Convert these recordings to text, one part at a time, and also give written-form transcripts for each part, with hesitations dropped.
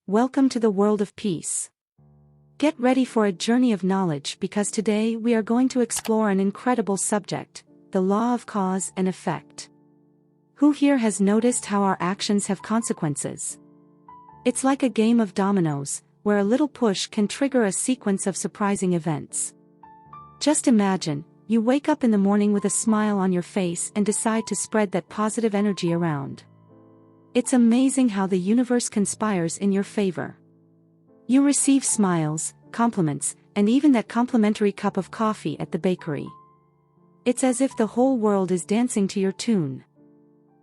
Welcome to the world of peace. Get ready for a journey of knowledge because today we are going to explore an incredible subject, the law of cause and effect. Who here has noticed how our actions have consequences? It's like a game of dominoes, where a little push can trigger a sequence of surprising events. Just imagine, you wake up in the morning with a smile on your face and decide to spread that positive energy around. It's amazing how the universe conspires in your favor. You receive smiles, compliments, and even that complimentary cup of coffee at the bakery. It's as if the whole world is dancing to your tune.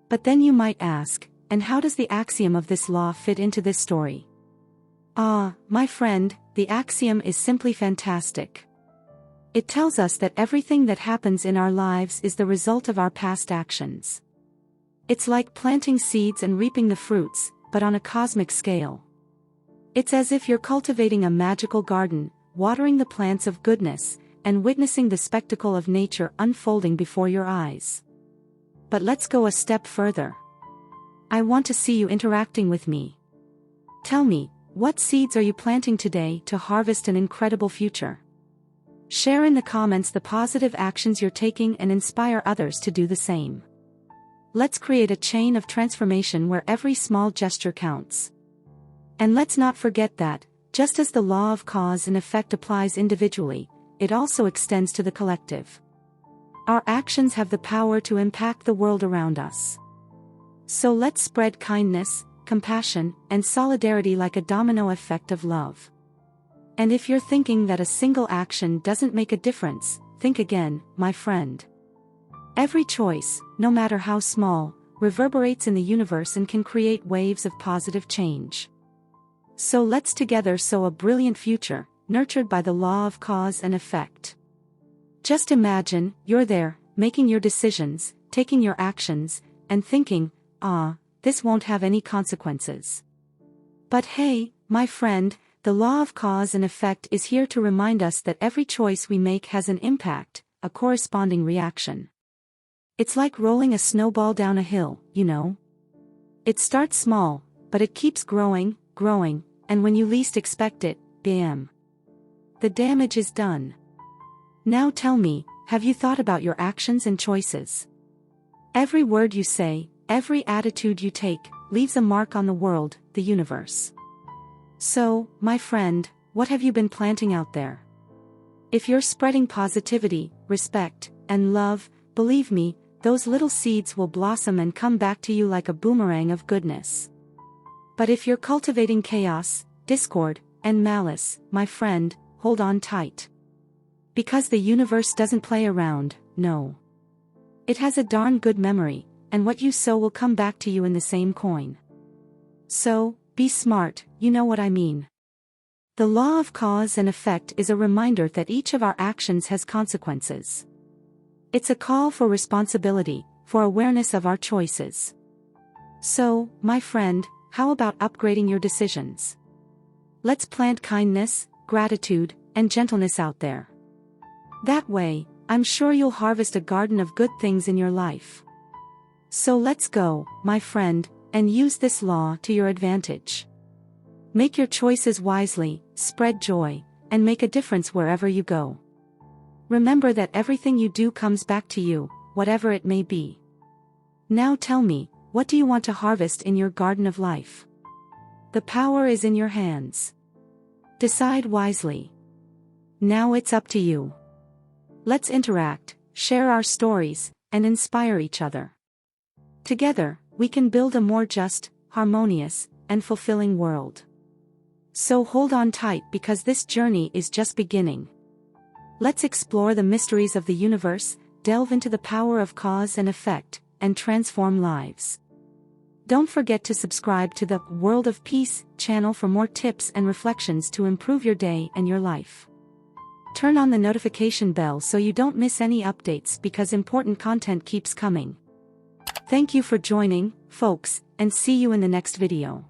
But then you might ask, and how does the axiom of this law fit into this story? My friend, the axiom is simply fantastic. It tells us that everything that happens in our lives is the result of our past actions. It's like planting seeds and reaping the fruits, but on a cosmic scale. It's as if you're cultivating a magical garden, watering the plants of goodness, and witnessing the spectacle of nature unfolding before your eyes. But let's go a step further. I want to see you interacting with me. Tell me, what seeds are you planting today to harvest an incredible future? Share in the comments the positive actions you're taking and inspire others to do the same. Let's create a chain of transformation where every small gesture counts. And let's not forget that, just as the law of cause and effect applies individually, it also extends to the collective. Our actions have the power to impact the world around us. So let's spread kindness, compassion, and solidarity like a domino effect of love. And if you're thinking that a single action doesn't make a difference, think again, my friend. Every choice, no matter how small, reverberates in the universe and can create waves of positive change. So let's together sow a brilliant future, nurtured by the law of cause and effect. Just imagine, you're there, making your decisions, taking your actions, and thinking, this won't have any consequences. But hey, my friend, the law of cause and effect is here to remind us that every choice we make has an impact, a corresponding reaction. It's like rolling a snowball down a hill, you know? It starts small, but it keeps growing, and when you least expect it, bam! The damage is done. Now tell me, have you thought about your actions and choices? Every word you say, every attitude you take, leaves a mark on the world, the universe. So, my friend, what have you been planting out there? If you're spreading positivity, respect, and love, believe me, those little seeds will blossom and come back to you like a boomerang of goodness. But if you're cultivating chaos, discord, and malice, my friend, hold on tight. Because the universe doesn't play around, no. It has a darn good memory, and what you sow will come back to you in the same coin. So, be smart, you know what I mean. The law of cause and effect is a reminder that each of our actions has consequences. It's a call for responsibility, for awareness of our choices. So, my friend, how about upgrading your decisions? Let's plant kindness, gratitude, and gentleness out there. That way, I'm sure you'll harvest a garden of good things in your life. So let's go, my friend, and use this law to your advantage. Make your choices wisely, spread joy, and make a difference wherever you go. Remember that everything you do comes back to you, whatever it may be. Now tell me, what do you want to harvest in your garden of life? The power is in your hands. Decide wisely. Now it's up to you. Let's interact, share our stories, and inspire each other. Together, we can build a more just, harmonious, and fulfilling world. So hold on tight because this journey is just beginning. Let's explore the mysteries of the universe, delve into the power of cause and effect, and transform lives. Don't forget to subscribe to the World of Peace channel for more tips and reflections to improve your day and your life. Turn on the notification bell so you don't miss any updates because important content keeps coming. Thank you for joining, folks, and see you in the next video.